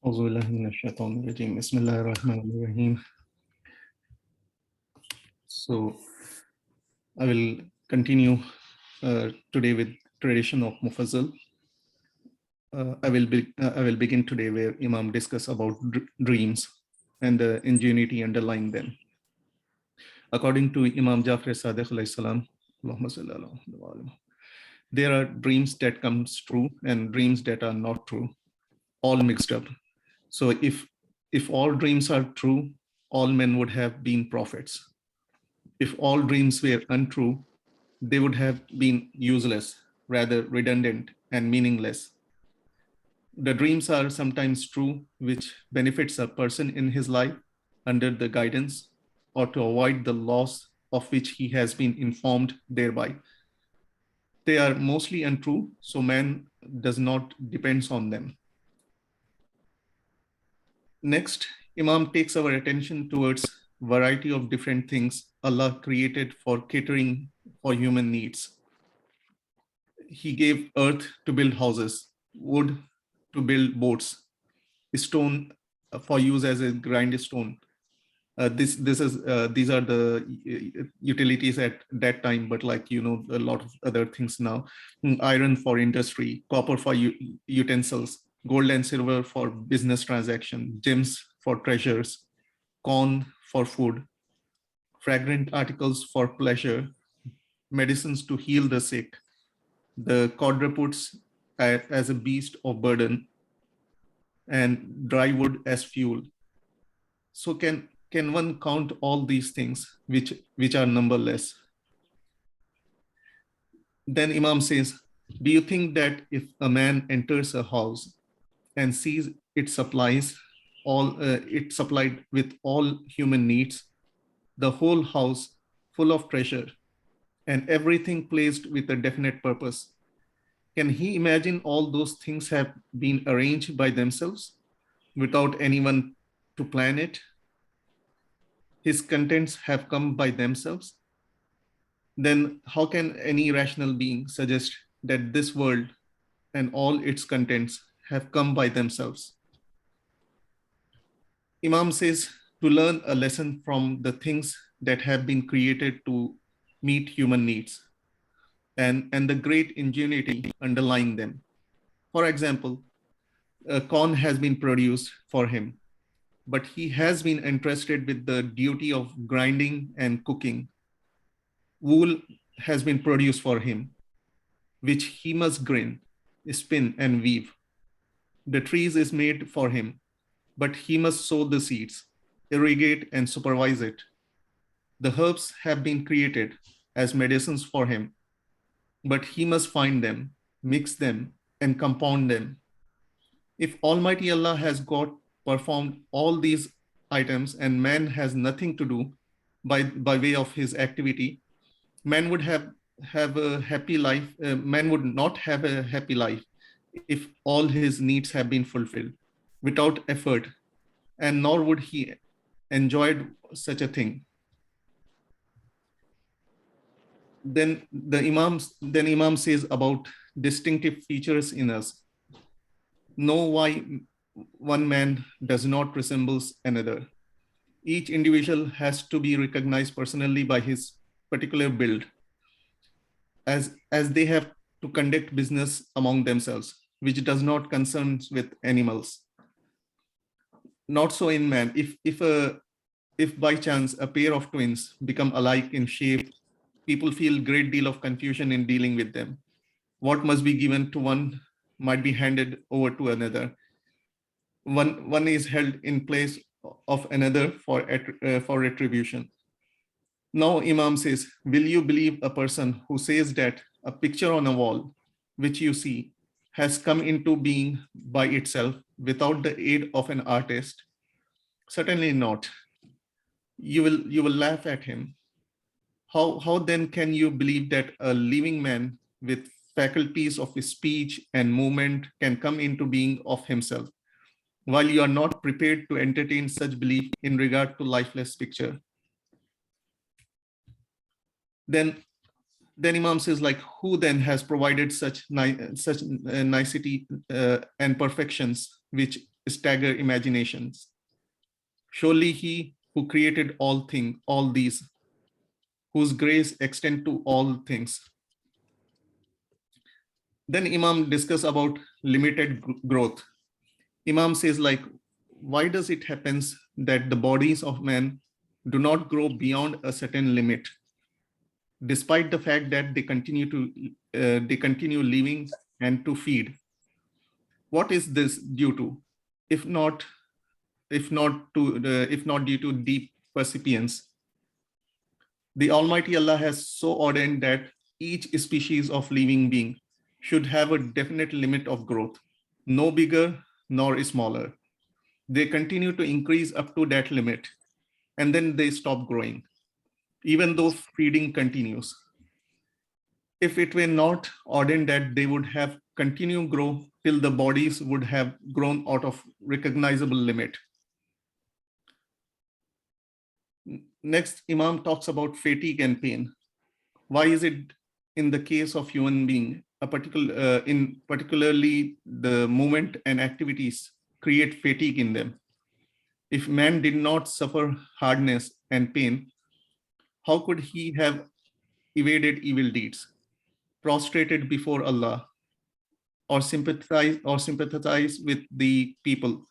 أعوذ بالله من الشيطان الرجيم. بسم الله الرحمن الرحيم. So I will continue today with tradition of Mufaddhal. I will begin today where Imam discuss about dreams and the ingenuity underlying them. According to Imam Jafar Sadiq alayhi salam, Allahumma salli ala Muhammad wa ala Muhammad, there are dreams that comes true and dreams that are not true, all mixed up. So if all dreams are true, all men would have been prophets. If all dreams were untrue, they would have been useless, rather redundant and meaningless. The dreams are sometimes true, which benefits a person in his life under the guidance or to avoid the loss of which he has been informed thereby. They are mostly untrue, so man does not depend on them. Next, Imam takes our attention towards variety of different things Allah created for catering for human needs. He gave earth to build houses, wood to build boats, stone for use as a grindstone. These are the utilities at that time, but like a lot of other things now. Iron for industry, copper for utensils, gold and silver for business transaction, gems for treasures, corn for food, fragrant articles for pleasure, medicines to heal the sick, the quadrupeds as a beast of burden, and dry wood as fuel. So can one count all these things which are numberless? Then Imam says, do you think that if a man enters a house and sees it supplies it supplied with all human needs, the whole house full of treasure and everything placed with a definite purpose, can he imagine all those things have been arranged by themselves without anyone to plan it? His contents have come by themselves? Then how can any rational being suggest that this world and all its contents have come by themselves? Imam says to learn a lesson from the things that have been created to meet human needs and the great ingenuity underlying them. For example, corn has been produced for him, but he has been entrusted with the duty of grinding and cooking. Wool has been produced for him, which he must grind, spin, and weave. The trees is made for him, but he must sow the seeds, irrigate, and supervise it. The herbs have been created as medicines for him, but he must find them, mix them, and compound them. If Almighty Allah has performed all these items and man has nothing to do by way of his activity, man would have a happy life. Man would not have a happy life if all his needs have been fulfilled without effort, and nor would he enjoyed such a thing. Then Imam says about distinctive features in us. Know why one man does not resemble another. Each individual has to be recognized personally by his particular build, as they have to conduct business among themselves, which does not concern with animals. Not so in man. If by chance a pair of twins become alike in shape, people feel great deal of confusion in dealing with them. What must be given to one might be handed over to another. One is held in place of another for retribution. Now Imam says, will you believe a person who says that a picture on a wall, which you see, has come into being by itself without the aid of an artist? Certainly not. You will laugh at him. How then can you believe that a living man with faculties of speech and movement can come into being of himself, while you are not prepared to entertain such belief in regard to lifeless picture? Then Imam says, like, who then has provided such nicety and perfections which stagger imaginations. Surely he who created all things, all these, whose grace extend to all things. Then Imam discuss about limited growth. Imam says like, why does it happens that the bodies of men do not grow beyond a certain limit, despite the fact that they continue living and to feed? What is this due to? If not, if not due to deep perseverance, the Almighty Allah has so ordained that each species of living being should have a definite limit of growth, no bigger nor smaller. They continue to increase up to that limit, and then they stop growing, even though feeding continues. If it were not ordained that they would have continued grow till the bodies would have grown out of recognizable limit. Next, Imam talks about fatigue and pain. Why is it in the case of human being, particularly the movement and activities create fatigue in them? If man did not suffer hardness and pain, how could he have evaded evil deeds, prostrated before Allah, or sympathize with the people?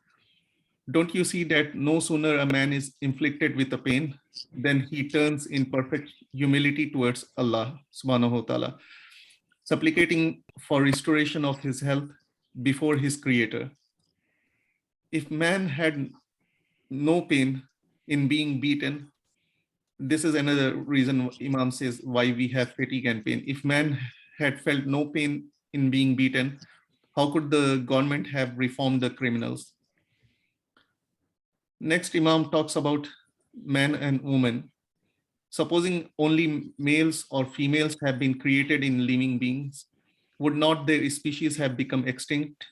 Don't you see that no sooner a man is inflicted with a pain than he turns in perfect humility towards Allah subhanahu wa ta'ala, supplicating for restoration of his health before his creator? If man had no pain in being beaten, this is another reason Imam says why we have fatigue and pain. If man had felt no pain in being beaten, how could the government have reformed the criminals? Next, Imam talks about man and woman. Supposing only males or females have been created in living beings, would not their species have become extinct?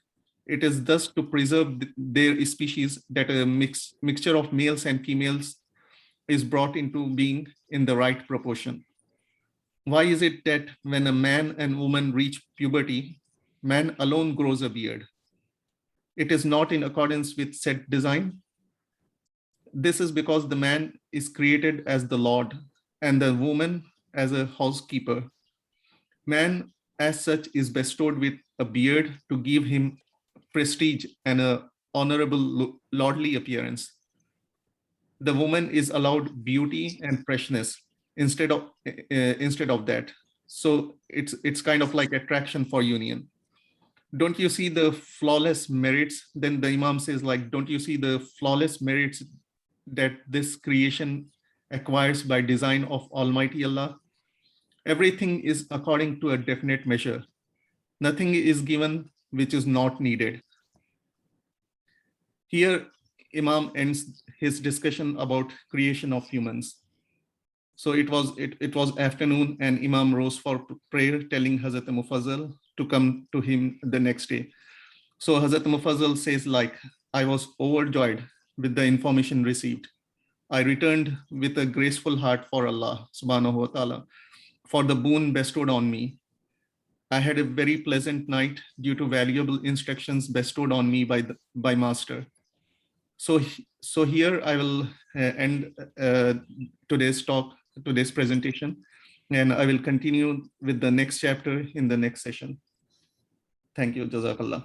It is thus to preserve their species that a mixture of males and females is brought into being in the right proportion. Why is it that when a man and woman reach puberty, man alone grows a beard? It is not in accordance with set design. This is because the man is created as the Lord and the woman as a housekeeper. Man as such is bestowed with a beard to give him prestige and a honorable lordly appearance. The woman is allowed beauty and freshness instead of that. So it's kind of like attraction for union. Don't you see the flawless merits? Then the Imam says like, don't you see the flawless merits that this creation acquires by design of Almighty Allah? Everything is according to a definite measure. Nothing is given which is not needed. Here, Imam ends his discussion about creation of humans. So it was afternoon and Imam rose for prayer, telling Hazrat Mufaddhal to come to him the next day. So Hazrat Mufaddhal says like, I was overjoyed with the information received. I returned with a graceful heart for Allah subhanahu wa ta'ala for the boon bestowed on me. I had a very pleasant night due to valuable instructions bestowed on me by Master. So here I will end today's talk, today's presentation, and I will continue with the next chapter in the next session. Thank you. Jazakallah.